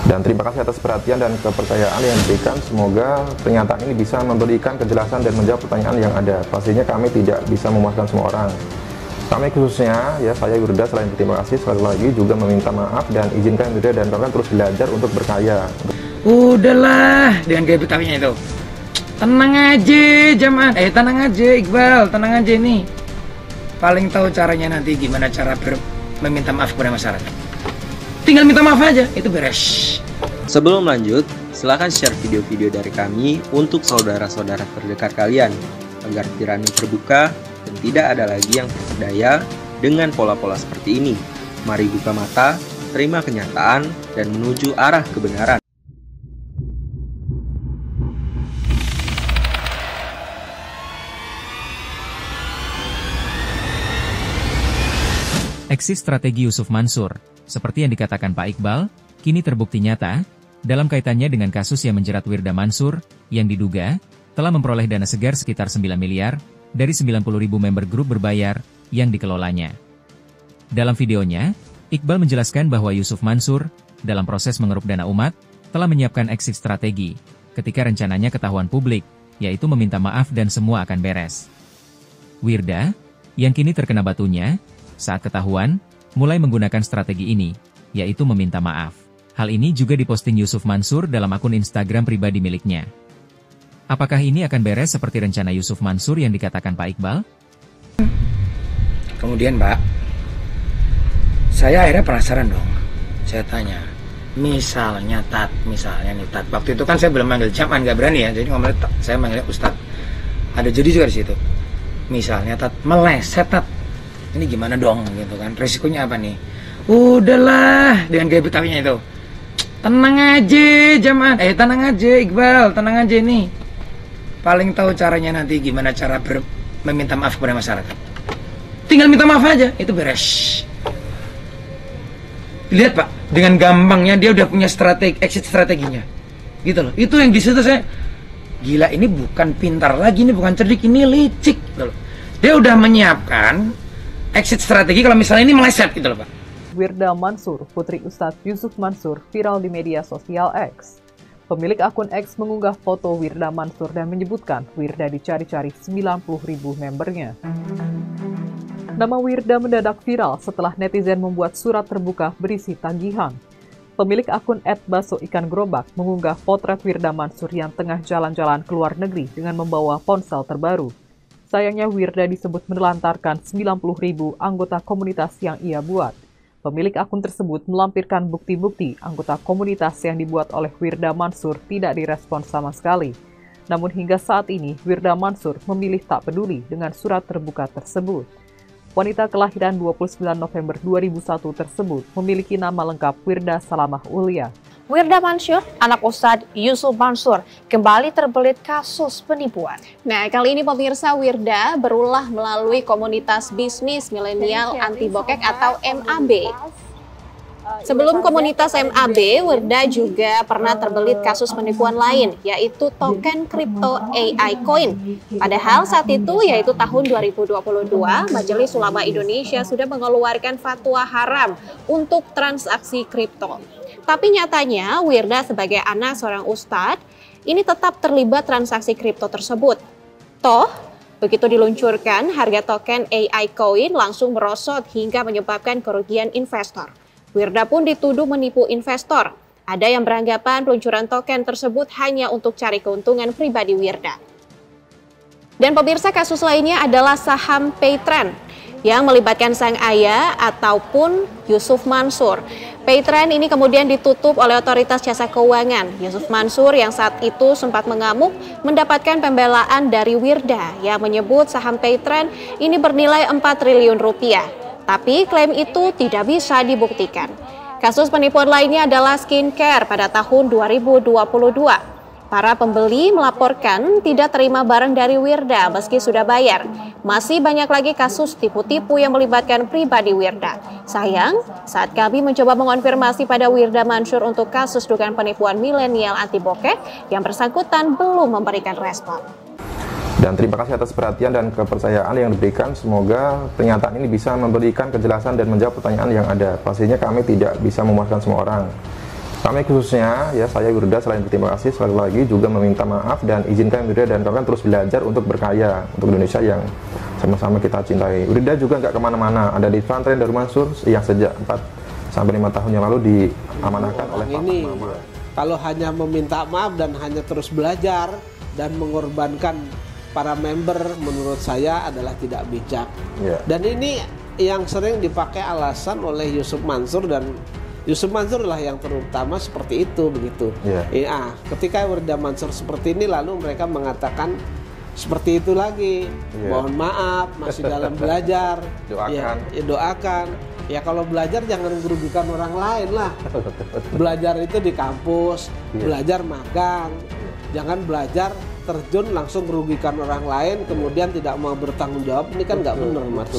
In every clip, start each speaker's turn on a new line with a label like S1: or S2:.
S1: Dan terima kasih atas perhatian dan kepercayaan yang diberikan. Semoga pernyataan ini bisa memberikan kejelasan dan menjawab pertanyaan yang ada. Pastinya kami tidak bisa memuaskan semua orang. Kami khususnya, ya saya Wirda, selain berterima kasih sekali lagi juga meminta maaf dan izinkan Wirda dan kawan terus belajar untuk berkarya.
S2: Udahlah, dengan gaya Betawinya itu. Tenang aja, Jaman. Tenang aja, Iqbal. Tenang aja nih. Paling tahu caranya nanti gimana cara meminta maaf kepada masyarakat. Tinggal minta maaf aja, itu beres.
S3: Sebelum lanjut, silahkan share video-video dari kami untuk saudara-saudara terdekat kalian, agar pikirannya terbuka dan tidak ada lagi yang terpedaya dengan pola-pola seperti ini. Mari buka mata, terima kenyataan, dan menuju arah kebenaran.
S4: Exit strategi Yusuf Mansur, seperti yang dikatakan Pak Iqbal, kini terbukti nyata, dalam kaitannya dengan kasus yang menjerat Wirda Mansur, yang diduga, telah memperoleh dana segar sekitar 9 miliar, dari 90.000 member grup berbayar, yang dikelolanya. Dalam videonya, Iqbal menjelaskan bahwa Yusuf Mansur, dalam proses mengeruk dana umat, telah menyiapkan exit strategi, ketika rencananya ketahuan publik, yaitu meminta maaf dan semua akan beres. Wirda, yang kini terkena batunya, saat ketahuan, mulai menggunakan strategi ini, yaitu meminta maaf. Hal ini juga diposting Yusuf Mansur dalam akun Instagram pribadi miliknya. Apakah ini akan beres seperti rencana Yusuf Mansur yang dikatakan Pak Iqbal?
S2: Kemudian, Pak, saya akhirnya penasaran dong. Saya tanya, misalnya nih Tat. Waktu itu kan saya belum manggil Jaman, nggak berani ya, jadi ngomongnya Tat. Saya manggilnya Ustadz. Ada jadi juga di situ. Misalnya Tat, meleset Tat. Ini gimana dong gitu kan, resikonya apa nih? Udahlah, dengan gaya Betawinya itu. Tenang aja, Jaman. Tenang aja, Iqbal. Tenang aja nih. Paling tahu caranya nanti gimana cara meminta maaf kepada masyarakat. Tinggal minta maaf aja, itu beres. Lihat Pak, dengan gampangnya dia udah punya exit strateginya. Gitu loh. Itu yang di situ saya gila, ini bukan pintar lagi, ini bukan cerdik, ini licik gitu loh. Dia udah menyiapkan exit strategi kalau misalnya ini meleset gitu loh Pak.
S5: Wirda Mansur, putri Ustadz Yusuf Mansur, viral di media sosial X. Pemilik akun X mengunggah foto Wirda Mansur dan menyebutkan Wirda dicari-cari 90.000 membernya. Nama Wirda mendadak viral setelah netizen membuat surat terbuka berisi tagihan. Pemilik akun @baso_ikan_gerobak mengunggah potret Wirda Mansur yang tengah jalan-jalan ke luar negeri dengan membawa ponsel terbaru. Sayangnya Wirda disebut menelantarkan 90.000 anggota komunitas yang ia buat. Pemilik akun tersebut melampirkan bukti-bukti anggota komunitas yang dibuat oleh Wirda Mansur tidak direspon sama sekali. Namun hingga saat ini, Wirda Mansur memilih tak peduli dengan surat terbuka tersebut. Wanita kelahiran 29 November 2001 tersebut memiliki nama lengkap Wirda Salamah Ulia.
S6: Wirda Mansur, anak Ustadz Yusuf Mansur, kembali terbelit kasus penipuan. Nah, kali ini pemirsa, Wirda berulah melalui komunitas bisnis milenial anti bokek atau MAB. Sebelum komunitas MAB, Wirda juga pernah terbelit kasus penipuan lain, yaitu token kripto AI Coin. Padahal saat itu, yaitu tahun 2022, Majelis Ulama Indonesia sudah mengeluarkan fatwa haram untuk transaksi kripto. Tapi nyatanya, Wirda sebagai anak seorang ustadz, ini tetap terlibat transaksi kripto tersebut. Toh, begitu diluncurkan, harga token AI Coin langsung merosot hingga menyebabkan kerugian investor. Wirda pun dituduh menipu investor. Ada yang beranggapan peluncuran token tersebut hanya untuk cari keuntungan pribadi Wirda. Dan pemirsa, kasus lainnya adalah saham Paytrend yang melibatkan sang ayah ataupun Yusuf Mansur. Paytrend ini kemudian ditutup oleh otoritas jasa keuangan. Yusuf Mansur yang saat itu sempat mengamuk mendapatkan pembelaan dari Wirda yang menyebut saham Paytrend ini bernilai 4 triliun rupiah. Tapi klaim itu tidak bisa dibuktikan. Kasus penipuan lainnya adalah skincare pada tahun 2022. Para pembeli melaporkan tidak terima barang dari Wirda meski sudah bayar. Masih banyak lagi kasus tipu-tipu yang melibatkan pribadi Wirda. Sayang, saat kami mencoba mengonfirmasi pada Wirda Mansur untuk kasus dugaan penipuan milenial anti bokek, yang bersangkutan belum memberikan respon.
S1: Dan terima kasih atas perhatian dan kepercayaan yang diberikan. Semoga pernyataan ini bisa memberikan kejelasan dan menjawab pertanyaan yang ada. Pastinya kami tidak bisa memuaskan semua orang. Kami khususnya, ya saya Wirda selain berterima kasih sekali lagi juga meminta maaf dan izinkan Wirda dan kawan terus belajar untuk berkarya untuk Indonesia yang sama-sama kita cintai. Wirda juga nggak kemana-mana, ada di pesantren Darul Mansur yang sejak 4-5 tahun yang lalu diamanahkan oleh Pak Mama.
S7: Kalau hanya meminta maaf dan hanya terus belajar dan mengorbankan para member, menurut saya adalah tidak bijak. Dan ini yang sering dipakai alasan oleh Yusuf Mansur, dan Yusuf Mansur lah yang terutama seperti itu begitu. Ketika Wirda Mansur seperti ini, lalu mereka mengatakan seperti itu lagi. Mohon maaf, masih dalam belajar.
S1: Doakan.
S7: Doakan. Ya kalau belajar jangan merugikan orang lain lah. Belajar itu di kampus, belajar magang. Jangan belajar terjun langsung merugikan orang lain, kemudian tidak mau bertanggung jawab. Ini kan nggak benar, Mas.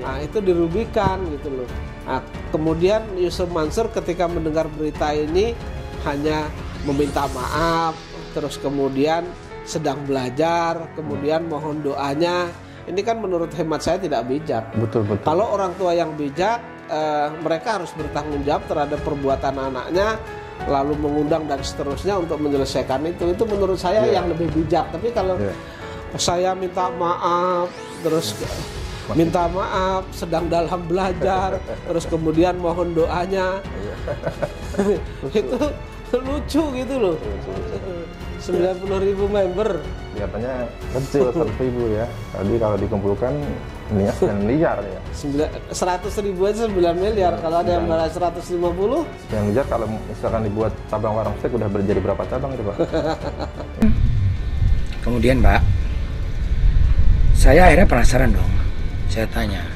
S7: Nah, itu dirugikan gitu loh. Nah, kemudian Yusuf Mansur ketika mendengar berita ini hanya meminta maaf, terus kemudian sedang belajar, kemudian mohon doanya. Ini kan menurut hemat saya tidak bijak.
S1: Betul.
S7: Kalau orang tua yang bijak, mereka harus bertanggung jawab terhadap perbuatan anaknya, lalu mengundang dan seterusnya untuk menyelesaikan itu. Itu menurut saya yang lebih bijak. Tapi kalau saya minta maaf, terus minta maaf sedang dalam belajar, terus kemudian mohon doanya, itu lucu gitu loh. 90.000 member
S1: kelihatannya kecil, 100.000 ya. Tadi kalau dikumpulkan ini 9 miliar ya.
S7: 100.000 aja 9 miliar. Kalau ada yang balas 150,
S1: 9 miliar kalau misalkan dibuat cabang warung steak udah jadi berapa cabang itu, Pak?
S2: Kemudian Pak, saya akhirnya penasaran dong. Saya tanya,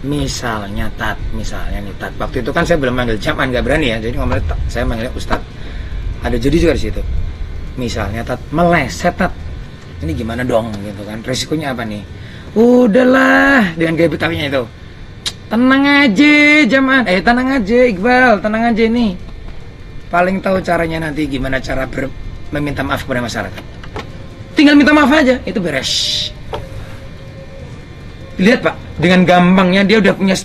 S2: misalnya nih Tat, waktu itu kan saya belum manggil Jaman, nggak berani ya, jadi ngomongnya saya manggilnya Ustadz. Ada jadi juga di situ. Misalnya Tat meleset, Tat, ini gimana dong gitu kan, resikonya apa nih? Udahlah, dengan gaya Betawinya itu, tenang aja Jaman, tenang aja Iqbal, tenang aja nih, paling tahu caranya nanti gimana cara meminta maaf kepada masyarakat, tinggal minta maaf aja, itu beres. Lihat Pak, dengan gampangnya dia udah punya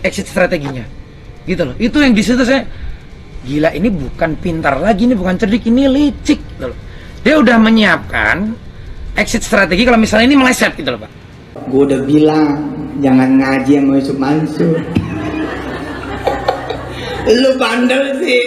S2: exit strateginya gitu loh. Itu yang di situ saya gila, ini bukan pintar lagi, ini bukan cerdik, ini licik gitu loh. Dia udah menyiapkan exit strategi kalau misalnya ini meleset gitu loh Pak.
S8: Gue udah bilang jangan ngaji sama Yusuf Mansur. Lu bandel sih.